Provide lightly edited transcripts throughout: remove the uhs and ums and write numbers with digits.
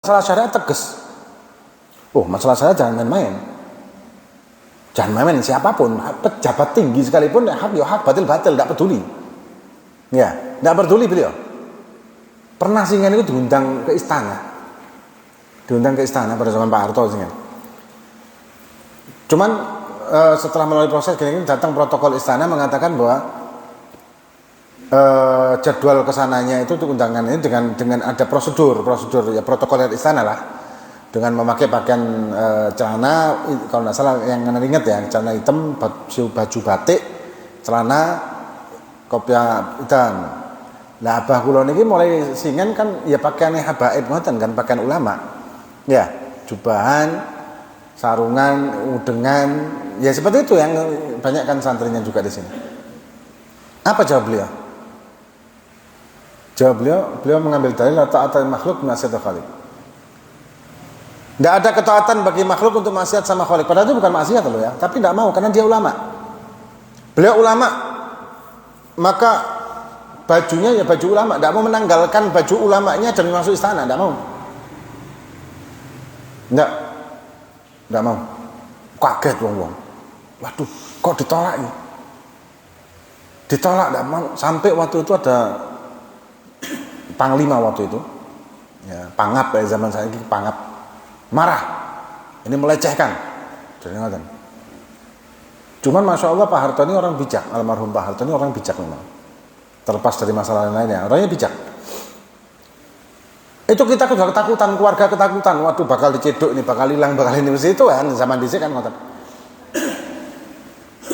masalah syariat tegas. Oh, masalah syariat jangan main-main. Jangan main-main siapapun, pejabat tinggi sekalipun hak ya hak, batil tidak peduli. Ya, tidak peduli beliau. Pernah Singan itu diundang ke istana. Diundang ke istana pada zaman Pak Harto Singan. Cuman setelah melalui proses gini datang protokol istana mengatakan bahwa jadwal kesananya itu untuk undangan ini dengan ada prosedur ya protokol istana lah, dengan memakai pakaian celana, kalau tidak salah yang ingat ya, celana hitam, baju batik, celana kopiah hitam. Nah abah kula niki mulai Singan kan ya pakaiane habaib ngoten kan, pakaian ulama ya, jubahan, sarungan, udengan, ya seperti itu yang banyak kan santrinya juga di sini. Apa jawab beliau? Jawab beliau mengambil dalil ta'atul makhluk maksiatul khaliq. Tidak ada ketaatan bagi makhluk untuk maksiat sama khaliq. Padahal itu bukan maksiat loh ya, tapi tidak mau karena dia ulama. Beliau ulama, maka bajunya ya baju ulama, tidak mau menanggalkan baju ulamanya dan masuk istana, tidak mau. Tidak mau. Kaget wong. Waduh, kok ditolak ini? Ditolak tidak mau. Sampai waktu itu ada panglima waktu itu, ya, pangap ya zaman saya ini pangap, marah. Ini melecehkan. Jadi ngoten. Cuman masya Allah Pak Harto ini orang bijak, almarhum Pak Harto ini orang bijak memang. Terlepas dari masalah lainnya, orangnya bijak. Itu kita sudah ketakutan, keluarga ketakutan. Waduh bakal diceduk ini, bakal hilang, bakal ini itu kan zaman dhisik kan ngoten.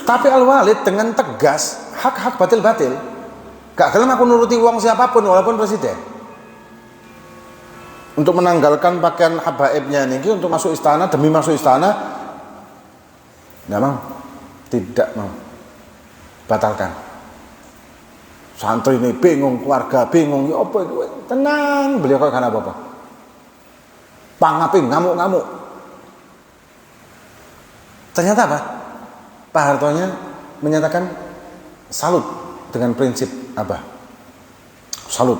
Tapi Al-Walid dengan tegas, hak batil. Gak gelem aku nuruti uang siapapun walaupun presiden. Untuk menanggalkan pakaian habaibnya niki untuk masuk istana, demi masuk istana, tidak mau. Batalkan. Santri ini bingung, keluarga bingung, ya apa itu? Tenang, beliau kok kan apa-apa. Pangaping, ngamuk-ngamuk. Ternyata apa? Pak Hartonya menyatakan salut dengan prinsip apa? Salut.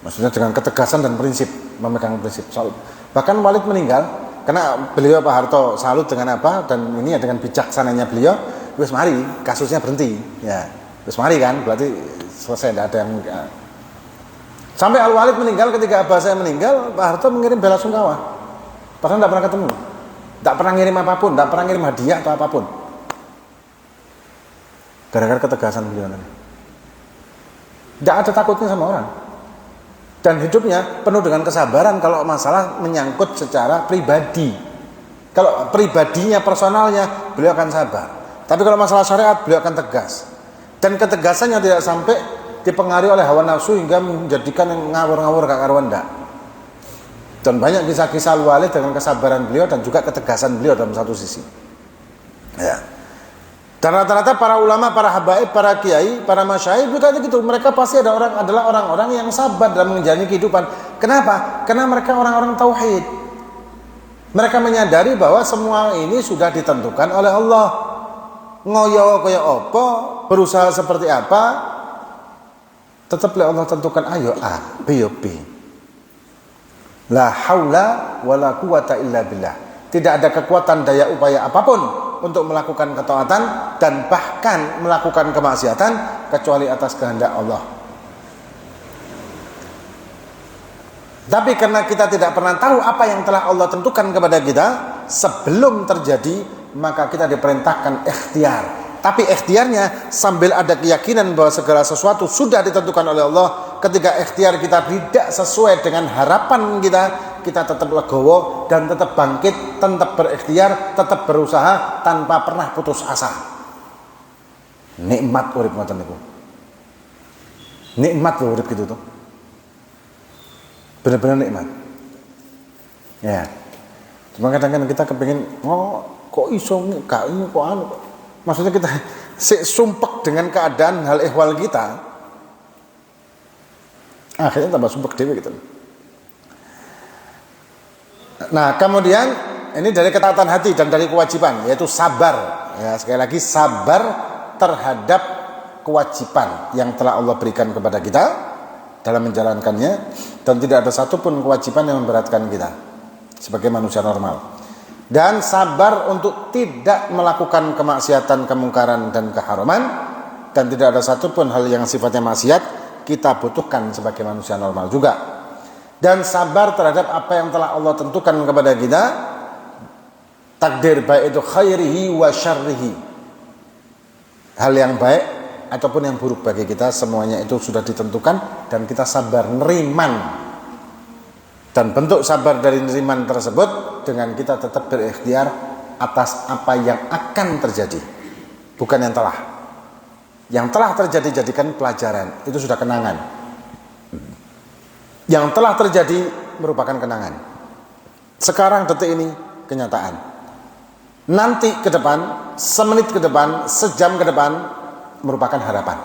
Maksudnya dengan ketegasan dan prinsip, memegang prinsip salut. Bahkan Walid meninggal karena beliau Pak Harto salut dengan apa, dan ini ya dengan bijaksananya beliau, wis mari kasusnya berhenti. Ya, wis mari kan, berarti selesai, tidak ada yang sampai Al-Walid meninggal. Ketika abah saya meninggal, Pak Harto mengirim bela sungkawa. Padahal tidak pernah ketemu, tidak pernah ngirim apapun, tidak pernah ngirim hadiah atau apapun. Gara-gara ketegasan beliau tadi. Tidak ada takutnya sama orang. Dan hidupnya penuh dengan kesabaran kalau masalah menyangkut secara pribadi. Kalau pribadinya, personalnya, beliau akan sabar. Tapi kalau masalah syariat, beliau akan tegas. Dan ketegasannya tidak sampai dipengaruhi oleh hawa nafsu hingga menjadikan yang ngawur-ngawur gak karuan ndak. Dan banyak kisah-kisah Al-Walid dengan kesabaran beliau dan juga ketegasan beliau dalam satu sisi. Ya. Dan rata-rata para ulama, para habaib, para kiai, para masyayikh juga gitu. Mereka pasti adalah orang-orang yang sabar dalam menjalani kehidupan. Kenapa? Karena mereka orang-orang tauhid. Mereka menyadari bahwa semua ini sudah ditentukan oleh Allah. Ngoyo kaya apa, berusaha seperti apa, tetap Allah tentukan ayo A, B yo B. La haula wala quwata illa billah. Tidak ada kekuatan daya upaya apapun untuk melakukan ketaatan dan bahkan melakukan kemaksiatan kecuali atas kehendak Allah. Tapi karena kita tidak pernah tahu apa yang telah Allah tentukan kepada kita sebelum terjadi, maka kita diperintahkan ikhtiar. Tapi ikhtiarnya sambil ada keyakinan bahwa segala sesuatu sudah ditentukan oleh Allah. Ketika ikhtiar kita tidak sesuai dengan harapan kita tetap legowo dan tetap bangkit, tetap berikhtiar, tetap berusaha tanpa pernah putus asa. Nikmat urip ngoten niku. Nikmat lho urip gitu tuh. Benar-benar nikmat. Ya. Cuma kadang-kadang kita kepengin, kok iso gak ini kok anu. Maksudnya kita sumpek dengan keadaan hal ehwal kita. Akhirnya tambah sumpek dewe gitu. Nah, kemudian ini dari ketaatan hati dan dari kewajiban, yaitu sabar. Ya, sekali lagi sabar terhadap kewajiban yang telah Allah berikan kepada kita. dalam menjalankannya, dan tidak ada satupun kewajiban yang memberatkan kita sebagai manusia normal. Dan sabar untuk tidak melakukan kemaksiatan, kemungkaran, dan keharaman, dan tidak ada satupun hal yang sifatnya maksiat kita butuhkan sebagai manusia normal juga. Dan sabar terhadap apa yang telah Allah tentukan kepada kita, takdir baik itu khairihi wa syarrihi, hal yang baik ataupun yang buruk bagi kita, semuanya itu sudah ditentukan dan kita sabar neriman. Dan bentuk sabar dari neriman tersebut dengan kita tetap berikhtiar atas apa yang akan terjadi, bukan yang telah. Yang telah terjadi jadikan pelajaran, itu sudah kenangan. Yang telah terjadi merupakan kenangan. Sekarang detik ini kenyataan. Nanti ke depan, semenit ke depan, sejam ke depan merupakan harapan.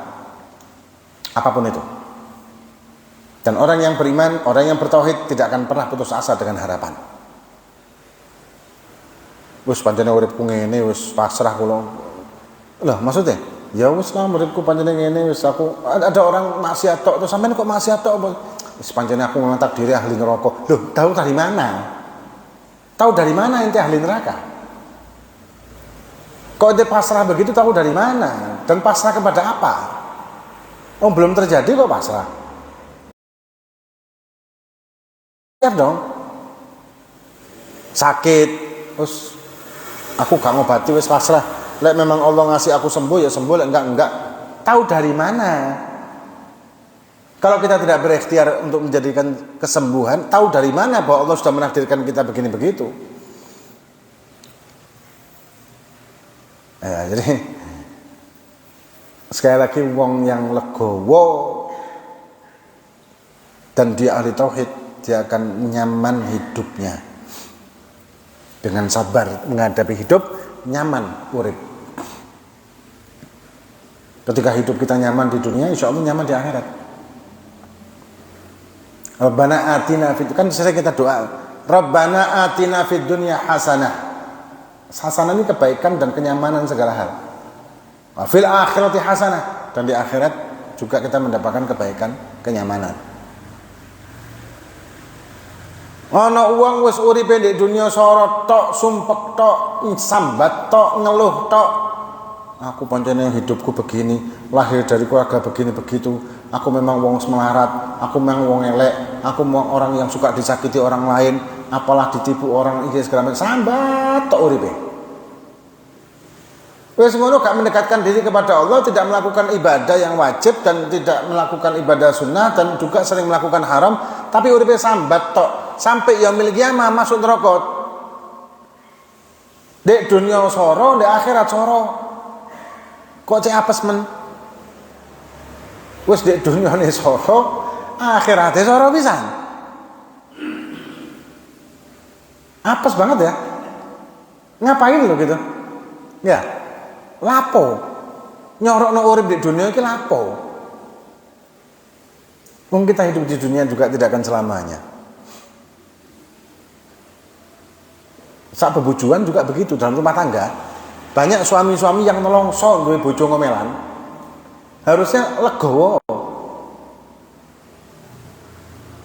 Apapun itu. Dan orang yang beriman, orang yang bertauhid tidak akan pernah putus asa dengan harapan. Wis pancene uripku ngene, wis pasrah kula. Lah maksudnya? Ya wis lah uripku pancene ngene, wis aku ada orang maksiat tok, terus sampean kok maksiat tok apa? Wis pancene aku memang takdiri ahli neraka. Loh, tahu dari mana? Tahu dari mana ente ahli neraka? Kok ente pasrah begitu tahu dari mana? Dan pasrah kepada apa? Oh, belum terjadi kok pasrah. Ya dong, sakit, terus aku gak ngobati wis pasrah. Lek memang Allah ngasih aku sembuh ya sembuh, lek enggak. Tahu dari mana? Kalau kita tidak berikhtiar untuk menjadikan kesembuhan, tahu dari mana bahwa Allah sudah menakdirkan kita begini begitu? Ya, jadi sekali lagi wong yang legowo dan dia ahli tauhid, dia akan nyaman hidupnya dengan sabar menghadapi hidup, nyaman urip. Ketika hidup kita nyaman di dunia, insya Allah nyaman di akhirat. Rabbana atina fid, kan sering kita doa, Rabbana atina fid dunya hasanah. Hasanah ini kebaikan dan kenyamanan segala hal. Wa fil akhirati hasanah, dan di akhirat juga kita mendapatkan kebaikan, kenyamanan. Ana uang wis uripe ndek dunia sorot tok, sumpek tok, sambat tok, ngeluh tok. Aku pancene hidupku begini, lahir dari keluarga begini begitu. Aku memang wong semelarat, aku memang wong elek, aku memang orang yang suka disakiti orang lain, apalah ditipu orang iki segala macam. Sambat tok uripe. Wis ngono gak mendekatkan diri kepada Allah, tidak melakukan ibadah yang wajib dan tidak melakukan ibadah sunnah dan juga sering melakukan haram, tapi uripe sambat tok. Sampai yaumil qiyamah masuk neraka. Dek dunia soro, dek akhirat soro. Kok cek apes men? Wis dek dunia ne soro, akhiratnya soro pisan. Apes banget ya. Ngapain lo gitu? Ya. Lapo. Nyorokno urip di dunia iki lapo? Wong kita hidup di dunia juga tidak akan selamanya. Saat bebujuan juga begitu dalam rumah tangga. Banyak suami-suami yang nelongso duwe bojo ngomelan. Harusnya legowo.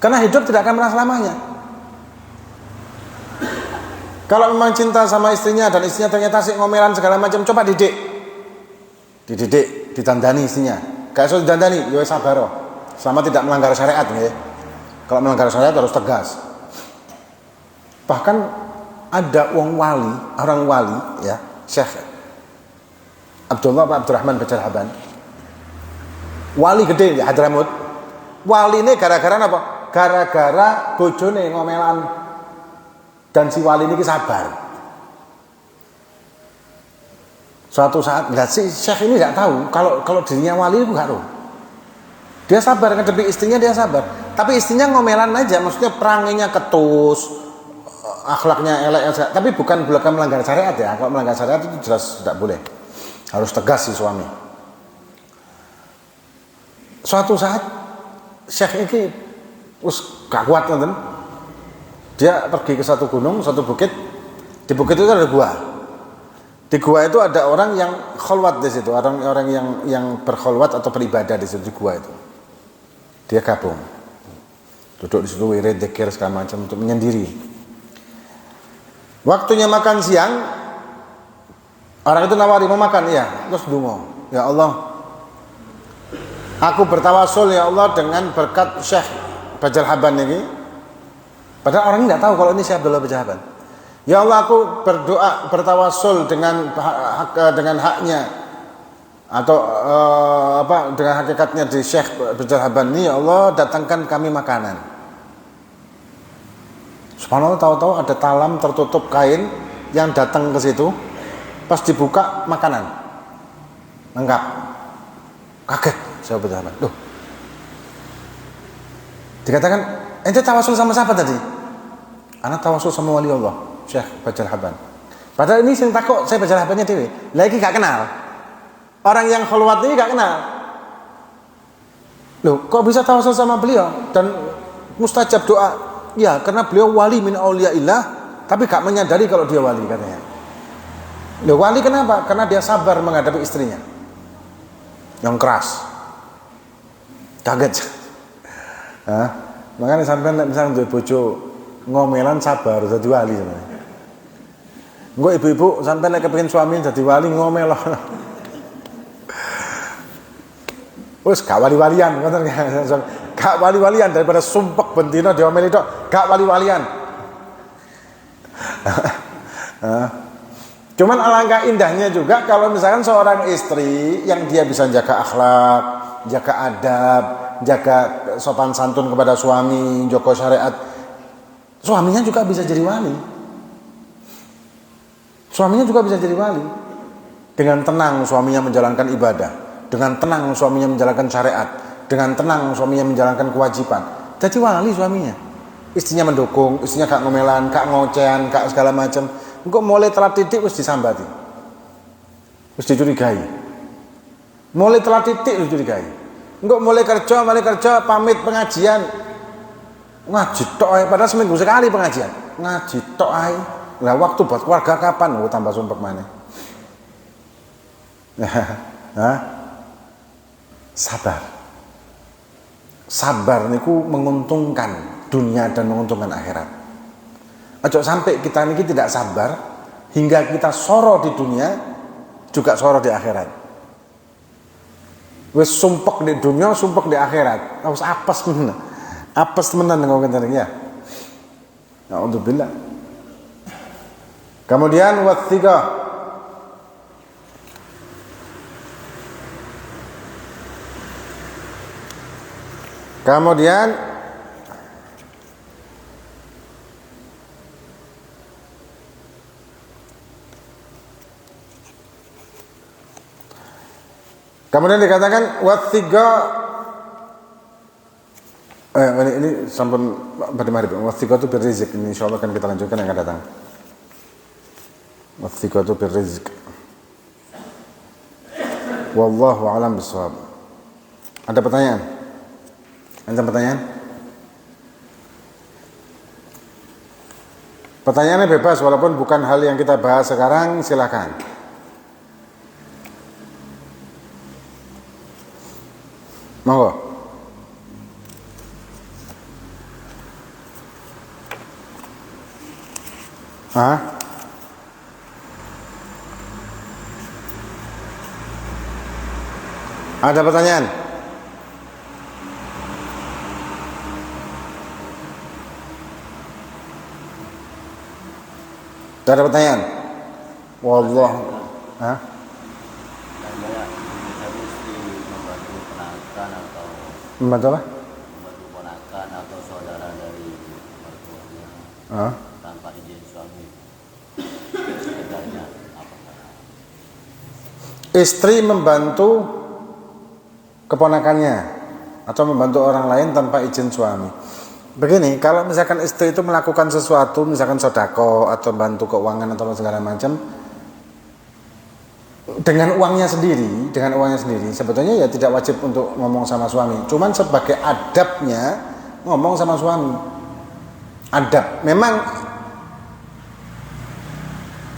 Karena hidup tidak akan pernah selamanya. Kalau memang cinta sama istrinya dan istrinya ternyata sih ngomelan segala macam, coba didik. Dididik, ditandani istrinya. Gak usah ditandani, ya sabar. Selama tidak melanggar syariat ya. Kalau melanggar syariat harus tegas. Bahkan ada orang wali ya, Syekh Abdullah Abdurrahman Bajarhaban, wali gede di Hadramut. Wali ini gara-gara apa? Gara-gara bojone ngomelan, dan si wali ini sabar. Suatu saat, si Syekh ini tidak tahu kalau dirinya wali itu nggak tahu. Dia sabar ngadepi istrinya, dia sabar. Tapi istrinya ngomelan aja, maksudnya peranginya ketus, akhlaknya elek, tapi bukan melanggar syariat ya. Kalau melanggar syariat itu jelas tidak boleh, harus tegas si suami. Suatu saat Syekh ini gak kuat nonton, dia pergi ke satu gunung, satu bukit. Di bukit itu ada gua. Di gua itu ada orang yang kholwat di situ, orang yang berkholwat atau beribadah di situ di gua itu. dia gabung. Duduk di situ wirid, dzikir segala macam untuk menyendiri. Waktunya makan siang, orang itu nawari mau makan, ya, terus dungo, ya Allah, aku bertawasul ya Allah dengan berkat Syekh Bajal Haban ini. Padahal orang ini tidak tahu kalau ini Syekh Abdullah Bajal Haban. Ya Allah, aku berdoa bertawasul dengan haknya atau dengan hakikatnya di Syekh Bajal Haban ini, ya Allah, datangkan kami makanan. Subhanallah, tahu-tahu ada talam tertutup kain yang datang ke situ. Pas dibuka makanan lengkap. Kaget Syekh Bajal Haban. Loh, dikatakan ente tawasul sama siapa tadi? Anak tawasul sama wali Allah Syekh Bajal Haban. Padahal ini sing takut saya Bajal Habannya dewe. Lagi gak kenal. Orang yang kholwat ini gak kenal. Loh, kok bisa tawasul sama beliau dan mustajab doa? Ya, karena beliau wali min auliyaillah, tapi gak menyadari kalau dia wali katanya. Loh, wali kenapa? Karena dia sabar menghadapi istrinya yang keras. Kaget. Makanya sampai misalnya untuk bojo ngomelan sabar jadi wali sebenarnya. Engko ibu-ibu sampai nek kepengin suami jadi wali ngomel. Wes gak wali-walian, ngoten gak wali-walian daripada sumpek bendina diomeli tok, gak wali-walian. Cuman alangkah indahnya juga kalau misalkan seorang istri yang dia bisa jaga akhlak, jaga adab, jaga sopan santun kepada suami, joko syariat, suaminya juga bisa jadi wali. Suaminya juga bisa jadi wali. Dengan tenang suaminya menjalankan ibadah, dengan tenang suaminya menjalankan syariat, dengan tenang suaminya menjalankan kewajiban. Jadi wali suaminya. Istrinya mendukung, istrinya gak ngomelan, gak ngocehan, gak segala macam. Engko mulai telat titik wis disambati. Wis dicurigai. Mulai telat titik wis dicurigai. Engko mulai kerja pamit pengajian. Ngaji tok ae, padahal seminggu sekali pengajian. Ngaji tok ae. Lah waktu buat keluarga kapan? Oh, tambah sumpek maneh. Sabar. Sabar niku menguntungkan dunia dan menguntungkan akhirat. Ojo sampai kita niki tidak sabar hingga kita soro di dunia juga soro di akhirat. Wis sumpek di dunia, sumpek di akhirat. Wis apes menan. Apes menan ngono ngene ya. Alhamdulillah. Kemudian wathiqa. Kemudian dikatakan wathiqa. Ini sampun pada mari. Wathiqa itu berrizq. Ini insyaallah akan kita lanjutkan yang akan datang. Wathiqa itu berrizq. Wallahu a'lam bishawab. Ada pertanyaan? Ada pertanyaan? Pertanyaannya bebas walaupun bukan hal yang kita bahas sekarang, silakan. Monggo. Ada pertanyaan? Tidak ada pertanyaan? Wallah. Membantu apa? Membantu ponakan atau saudara dari mertuanya tanpa izin suami. Sebenarnya apakah istri membantu keponakannya atau membantu orang lain tanpa izin suami? Begini, kalau misalkan istri itu melakukan sesuatu, misalkan sodako atau bantu keuangan atau segala macam dengan uangnya sendiri, sebetulnya ya tidak wajib untuk ngomong sama suami. Cuman sebagai adabnya ngomong sama suami. Adab. Memang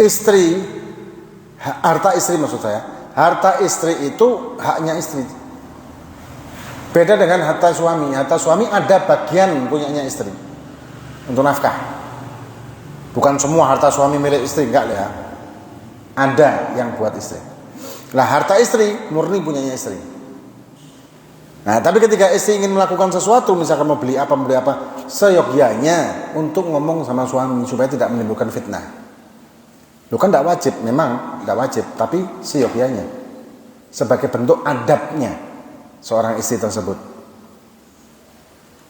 istri, harta istri maksud saya, harta istri itu haknya istri. Beda dengan harta suami. Harta suami ada bagian punyanya istri untuk nafkah. Bukan semua harta suami milik istri, enggak ya. Ada yang buat istri. Lah harta istri murni punyanya istri. Nah, tapi ketika istri ingin melakukan sesuatu, misalkan mau beli apa, seyogyanya untuk ngomong sama suami supaya tidak menimbulkan fitnah. Itu kan tidak wajib, memang tidak wajib, tapi seyogyanya sebagai bentuk adabnya seorang istri tersebut.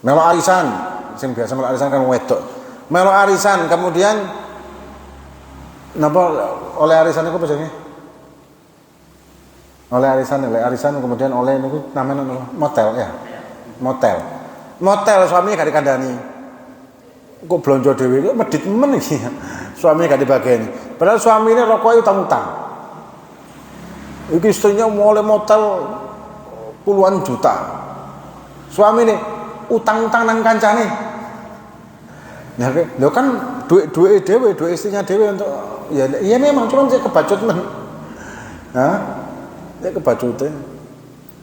Melo arisan, sing biasa melo arisan kan wedok. Melo arisan kemudian napa oleh arisan itu apa jenenge? Oleh arisan kemudian oleh niku namanya motel ya. Motel suaminya gak dikandani. Kok blonjo dhewe kok medhit men iki. Suaminya gak dibageni. Padahal suaminya rokoknya utang-utang. Iki istrinya mau oleh motel puluhan juta. Suami ini utang-utang nang kancane. Nah, lho kan duit dhewe, duit istrinya dhewe untuk ya iya memang cuma saya kebacut men. Hah? Ya kebacute.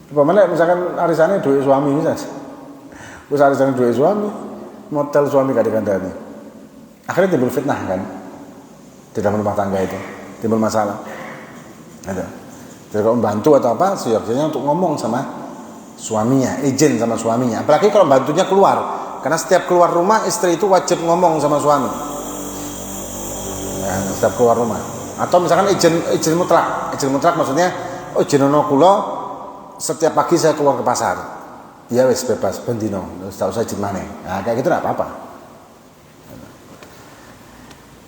Pemane misalkan arisannya duit suami ini saja. Wis arisan duit suami, motel suami gak dikandani. Akhirnya timbul fitnah kan. Di dalam rumah tangga itu timbul masalah. Ada. Jadi kalau membantu atau apa, seyogyanya untuk ngomong sama suaminya, izin sama suaminya. Apalagi kalau bantunya keluar, karena setiap keluar rumah istri itu wajib ngomong sama suami. Ya, setiap keluar rumah. Atau misalkan izin mutlak. Izin mutlak maksudnya, oh jenono kula setiap pagi saya keluar ke pasar. Ya wis bebas bendino, tak usah izin maneh. Nah, kayak gitu enggak apa-apa.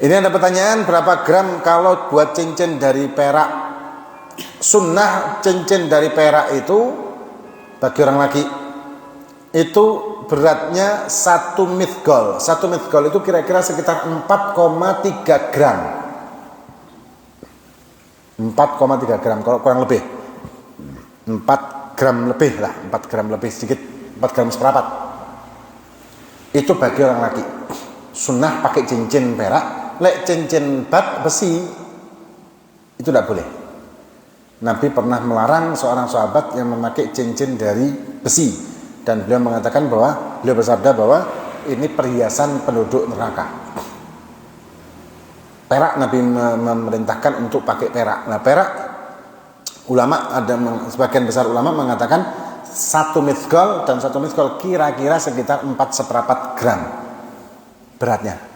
Ini ada pertanyaan, berapa gram kalau buat cincin dari perak? Sunnah cincin dari perak itu bagi orang laki itu beratnya 1 mithqal. 1 mithqal itu kira-kira sekitar 4,3 gram. 4,3 gram kalau kurang lebih 4 gram lebih lah, 4 gram lebih sedikit, 4 gram seperempat. Itu bagi orang laki. Sunnah pakai cincin perak. Lek cincin bat besi itu tidak boleh. Nabi pernah melarang seorang sahabat yang memakai cincin dari besi, dan beliau mengatakan bahwa beliau bersabda bahwa ini perhiasan penduduk neraka. Perak Nabi memerintahkan untuk pakai perak. Nah, perak ulama ada sebagian besar ulama mengatakan 1 mithqal, dan 1 mithqal kira-kira sekitar 4 seperempat gram beratnya.